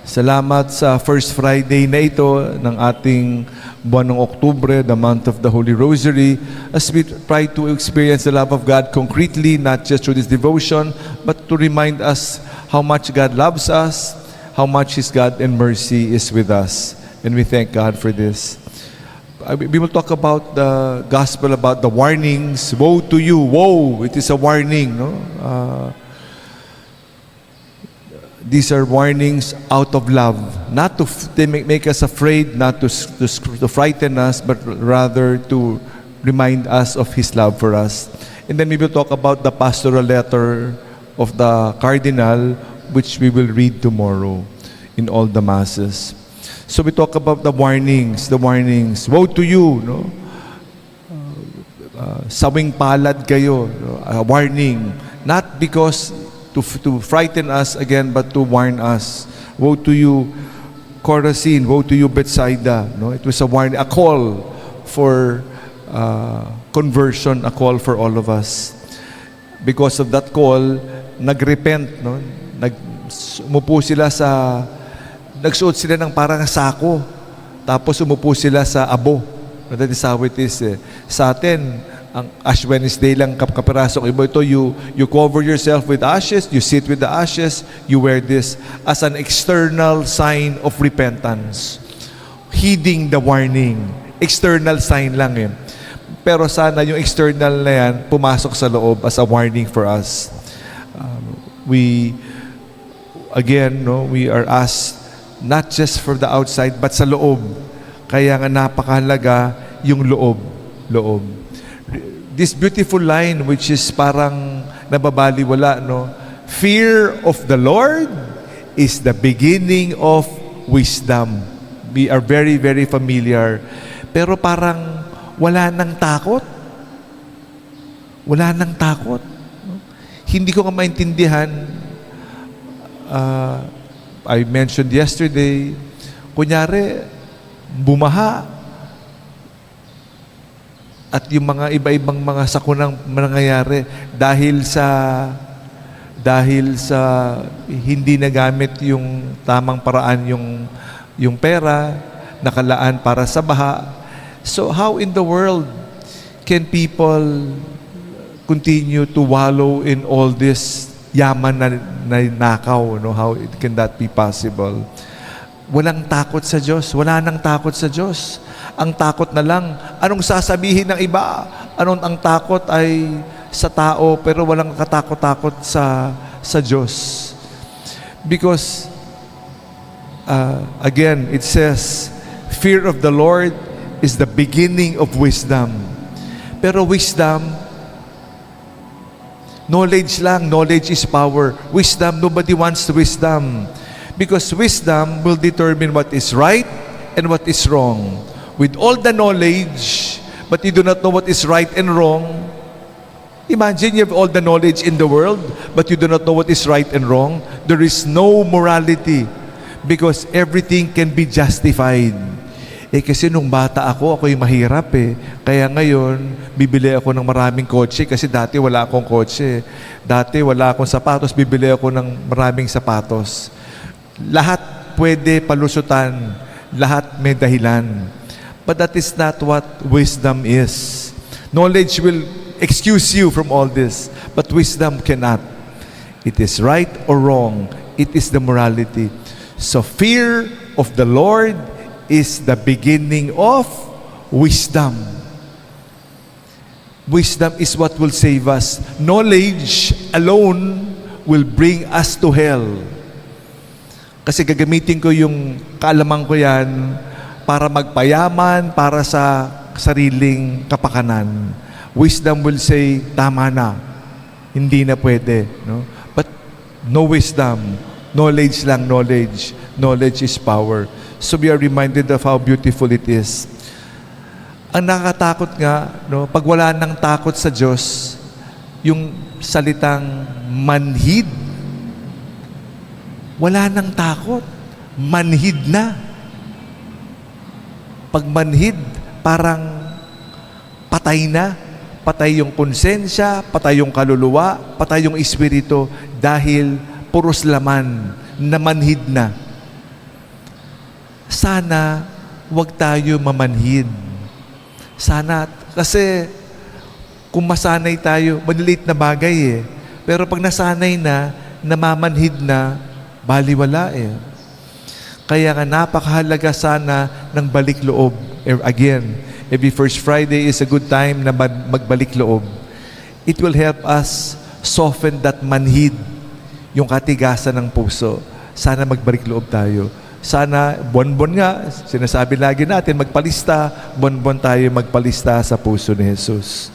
Salamat sa First Friday na ito ng ating buwan ng Oktubre, the month of the Holy Rosary, as we try to experience the love of God concretely, not just through this devotion, but to remind us how much God loves us, how much His God and mercy is with us. And we thank God for this. We will talk about the gospel, about the warnings. Woe to you, woe! It is a warning, no? These are warnings out of love, not to make us afraid, not to frighten us, but rather to remind us of His love for us. And then we will talk about the pastoral letter of the Cardinal, which we will read tomorrow in all the masses. So we talk about the warnings, Woe to you, no? Sawing palad kayo, no? A warning, not because to frighten us again, but to warn us. Woe to you, Chorazin! Woe to you, Bethsaida! No, it was a warning, a call for conversion, a call for all of us. Because of that call, nagrepent, no? Nagsuot sila ng parang sako, tapos umupo sila sa abo. That is how it is. Sa atin, ang Ash Wednesday lang kapirasok. Iba ito, you cover yourself with ashes, you sit with the ashes, you wear this as an external sign of repentance. Heeding the warning. External sign lang yun. Pero sana yung external na yan, pumasok sa loob as a warning for us. We are asked not just for the outside, but sa loob. Kaya nga napakahalaga yung loob. This beautiful line, which is parang nababaliwala, no? Fear of the Lord is the beginning of wisdom. We are very, very familiar. Pero parang wala nang takot. Wala nang takot. No? Hindi ko nga maintindihan. I mentioned yesterday, kunyari, bumaha, at yung mga iba-ibang mga sakunang nangyayari dahil sa hindi nagamit yung tamang paraan yung pera nakalaan para sa baha. So how in the world can people continue to wallow in all this yaman na nakaw, no? How can that be possible? Walang takot sa Diyos. Wala nang takot sa Diyos. Ang takot na lang, anong sasabihin ng iba? Ang takot ay sa tao, pero walang katakot-takot sa Diyos. Because, again, it says, fear of the Lord is the beginning of wisdom. Pero wisdom, knowledge lang. Knowledge is power. Wisdom, nobody wants wisdom. Because wisdom will determine what is right and what is wrong. With all the knowledge, but you do not know what is right and wrong, imagine you have all the knowledge in the world, but you do not know what is right and wrong. There is no morality because everything can be justified. Kasi nung bata ako'y mahirap Kaya ngayon, bibili ako ng maraming kotse kasi dati wala akong kotse. Dati wala akong sapatos, bibili ako ng maraming sapatos. Lahat pwede palusutan, lahat may dahilan. But that is not what wisdom is. Knowledge will excuse you from all this, but wisdom cannot. It is right or wrong. It is the morality. So fear of the Lord is the beginning of wisdom. Wisdom is what will save us. Knowledge alone will bring us to hell. Kasi gagamitin ko yung kaalaman ko yan para magpayaman, para sa sariling kapakanan. Wisdom will say, tama na. Hindi na pwede. No? But no wisdom. Knowledge lang, knowledge. Knowledge is power. So we are reminded of how beautiful it is. Ang nakakatakot nga, no, pag wala nang takot sa Diyos, yung salitang manhid, wala nang takot. Manhid na. Pag manhid, parang patay na. Patay yung konsensya, patay yung kaluluwa, patay yung espiritu dahil puros laman, namanhid na. sana wag tayo mamanhid. Sana, kasi kung masanay tayo, maliliit na bagay eh. Pero pag nasanay na, namamanhid na, baliwala eh. Kaya nga napakahalaga sana ng balik loob. Again, every first Friday is a good time na magbalik loob. It will help us soften that manhid, yung katigasan ng puso. Sana magbalik loob tayo. Sana, buwan-buwan nga, sinasabi lagi natin, magpalista, buwan-buwan tayo magpalista sa puso ni Jesus.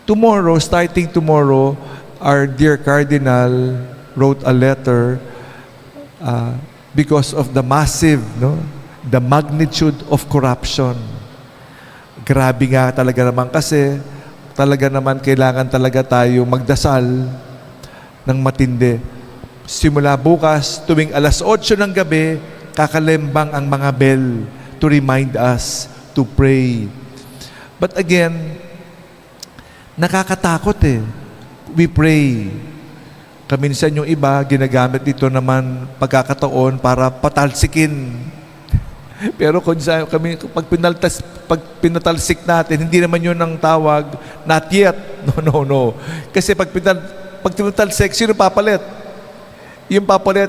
Tomorrow, starting tomorrow, our dear Cardinal wrote a letter because of the massive, the magnitude of corruption. Grabe nga talaga naman kasi, talaga naman kailangan talaga tayo magdasal ng matindi. Simula bukas, tuwing 8:00 ng gabi, kakalembang ang mga bell to remind us to pray. But again, nakakatakot eh. We pray. Kaminsan yung iba, ginagamit dito naman pagkakataon para patalsikin. Pero kung pag pinatalsik natin, hindi naman yun ang tawag, not yet. No. Kasi pag pinatalsik, sino papalit? Yung papalit,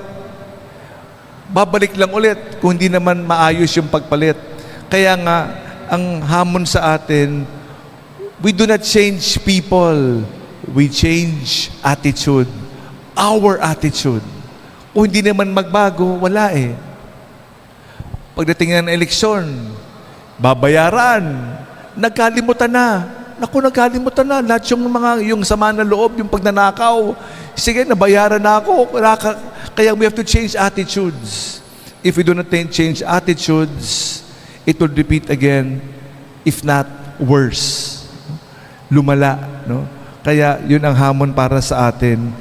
babalik lang ulit kung hindi naman maayos yung pagpalit. Kaya nga, ang hamon sa atin, we do not change people. We change attitude. Our attitude. Kung hindi naman magbago, wala eh. Pagdating ng eleksyon, babayaran, nagkalimutan na. Naku, nagkalimutan na. Lahat yung sama na loob, yung pagnanakaw. Sige, nabayaran na ako. Kaya we have to change attitudes. If we do not change attitudes, it will repeat again, if not worse. Lumala, no? Kaya yun ang hamon para sa atin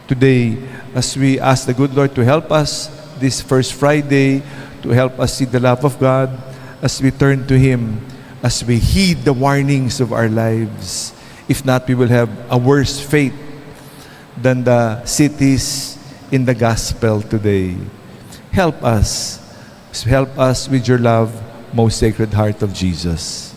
today as we ask the good Lord to help us this first Friday, to help us see the love of God as we turn to Him, as we heed the warnings of our lives. If not, we will have a worse fate than the cities in the gospel today. Help us with your love, most sacred heart of Jesus.